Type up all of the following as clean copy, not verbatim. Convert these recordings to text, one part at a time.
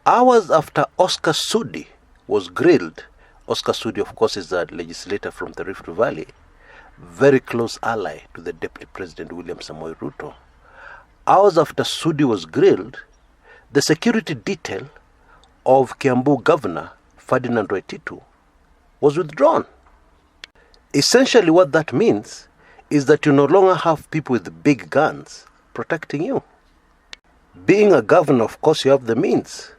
Hours after Oscar Sudi was grilled, Oscar Sudi, of course, is a legislator from the Rift Valley, very close ally to the Deputy President William Ruto. Hours after Sudi was grilled, the security detail of Kiambu Governor Ferdinand Waititu was withdrawn. Essentially what that means is that you no longer have people with big guns protecting you. Being a governor, of course, you have the means,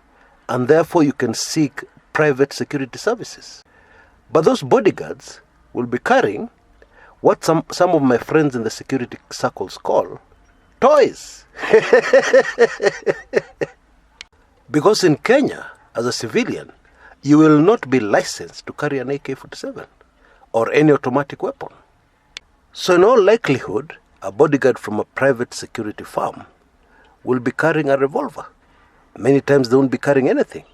and therefore you can seek private security services. But those bodyguards will be carrying what some of my friends in the security circles call toys. Because in Kenya, as a civilian, you will not be licensed to carry an AK-47 or any automatic weapon. So in all likelihood, a bodyguard from a private security firm will be carrying a revolver. Many times they won't be carrying anything.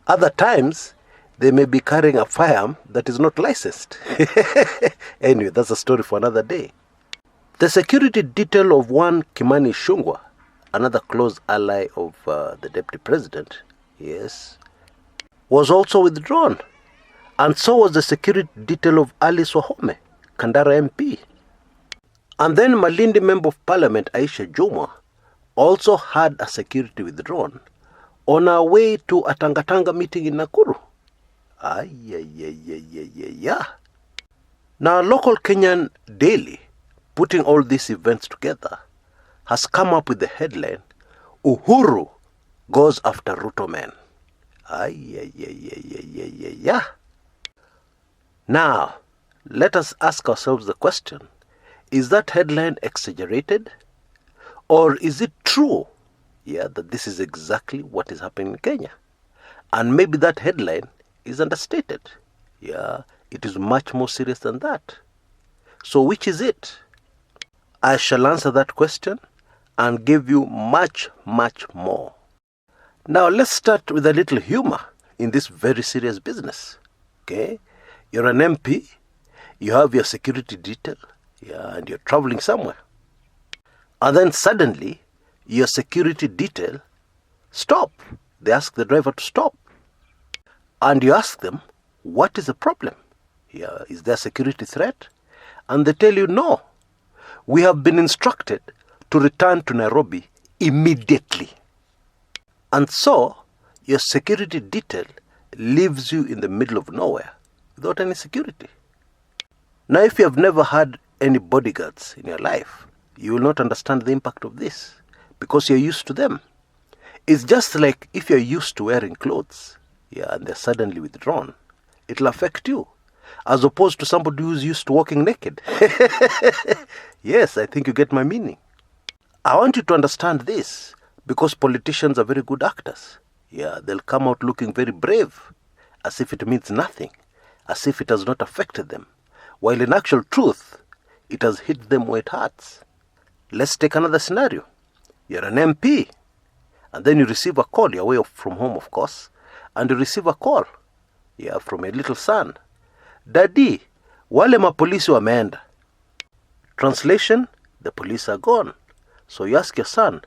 Other times, they may be carrying a firearm that is not licensed. Anyway, that's a story for another day. The security detail of one Kimani Ichung'wah, another close ally of the Deputy President, yes, was also withdrawn. And so was the security detail of Alice Wahome, Kandara MP. And then Malindi Member of Parliament Aisha Juma also had a security withdrawn on our way to a Tanga Tanga meeting in Nakuru. Now, a local Kenyan daily, putting all these events together, has come up with the headline, Uhuru goes after Ruto men. Now, let us ask ourselves the question, is that headline exaggerated? Or is it true, that this is exactly what is happening in Kenya? And maybe that headline is understated. It is much more serious than that. So which is it? I shall answer that question and give you much, much more. Now let's start with a little humor in this very serious business. Okay? You're an MP, you have your security detail, and you're traveling somewhere. And then suddenly, your security detail stop. They ask the driver to stop. And you ask them, what is the problem? Is there a security threat? And they tell you, no. We have been instructed to return to Nairobi immediately. And so, your security detail leaves you in the middle of nowhere without any security. Now, if you have never had any bodyguards in your life, you will not understand the impact of this because you're used to them. It's just like if you're used to wearing clothes, and they're suddenly withdrawn, it'll affect you, as opposed to somebody who's used to walking naked. Yes, I think you get my meaning. I want you to understand this because politicians are very good actors. They'll come out looking very brave, as if it means nothing, as if it has not affected them, while in actual truth, it has hit them where it hurts. Let's take another scenario. You're an MP, and then you receive a call. You're away from home, of course, and you receive a call from a little son. Daddy, wale mapolisi wameenda. Translation, the police are gone. So you ask your son,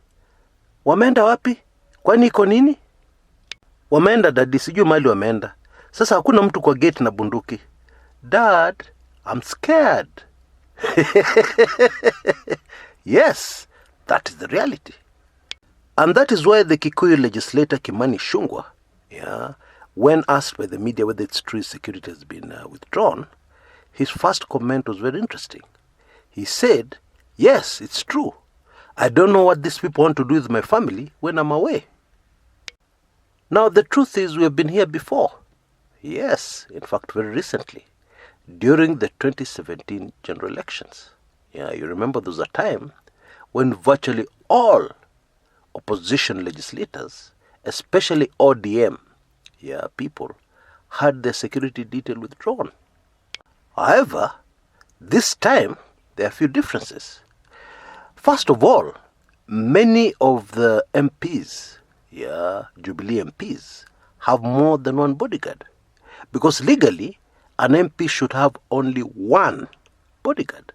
wameenda wapi? Kwani iko nini? Wameenda daddy, sijui mali wameenda. Sasa hakuna mtu kwa gate na bunduki. Dad, I'm scared. Yes, that is the reality. And that is why the Kikuyu legislator Kimani Ichung'wah, when asked by the media whether it's true his security has been withdrawn, his first comment was very interesting. He said, yes, it's true. I don't know what these people want to do with my family when I'm away. Now, the truth is we have been here before. Yes, in fact, very recently, during the 2017 general elections. You remember there was a time when virtually all opposition legislators, especially ODM people, had their security detail withdrawn. However, this time there are a few differences. First of all, many of the MPs, Jubilee MPs, have more than one bodyguard. Because legally, an MP should have only one bodyguard,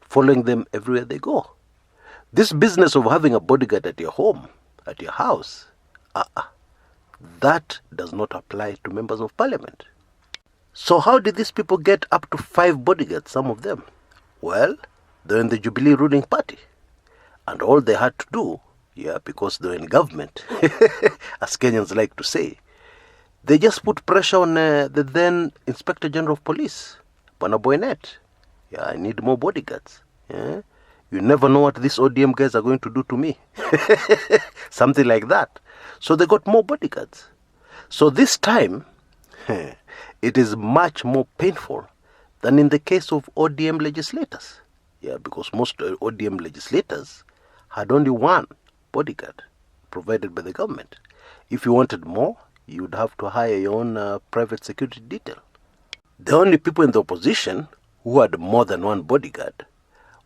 following them everywhere they go. This business of having a bodyguard at your home, at your house, That does not apply to members of parliament. So how did these people get up to 5 bodyguards, some of them? Well, they're in the Jubilee ruling party. And all they had to do, because they're in government, as Kenyans like to say, they just put pressure on the then Inspector General of Police, Bwana Boynet. I need more bodyguards. Yeah? You never know what these ODM guys are going to do to me. Something like that. So they got more bodyguards. So this time, it is much more painful than in the case of ODM legislators. Because most ODM legislators had only one bodyguard provided by the government. If you wanted more, you would have to hire your own private security detail. The only people in the opposition who had more than one bodyguard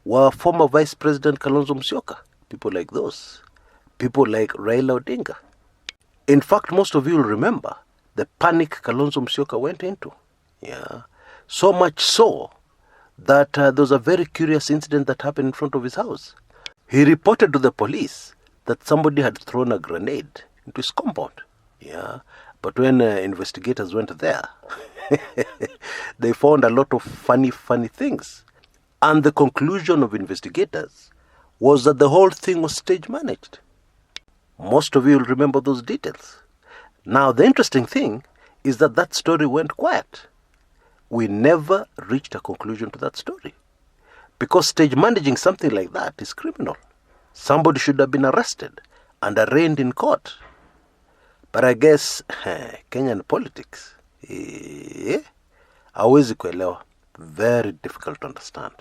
were former Vice President Kalonzo Musyoka, people like those, people like Raila Odinga. In fact, most of you will remember the panic Kalonzo Musyoka went into. So much so that there was a very curious incident that happened in front of his house. He reported to the police that somebody had thrown a grenade into his compound. But when investigators went there, they found a lot of funny things. And the conclusion of investigators was that the whole thing was stage managed. Most of you will remember those details. Now, the interesting thing is that story went quiet. We never reached a conclusion to that story. Because stage managing something like that is criminal. Somebody should have been arrested and arraigned in court. But I guess Kenyan politics, hawezi kuelewa. Very difficult to understand.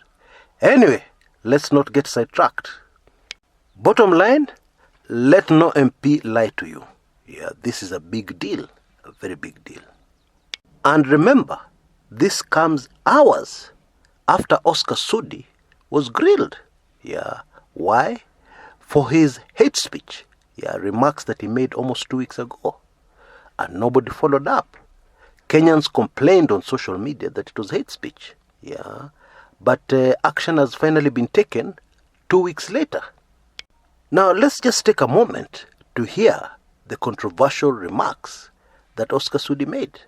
Anyway, let's not get sidetracked. Bottom line, let no MP lie to you. This is a big deal, a very big deal. And remember, this comes hours after Oscar Sudi was grilled. Why? For his hate speech. Remarks that he made almost 2 weeks ago. And nobody followed up. Kenyans complained on social media that it was hate speech. But action has finally been taken 2 weeks later. Now let's just take a moment to hear the controversial remarks that Oscar Sudi made.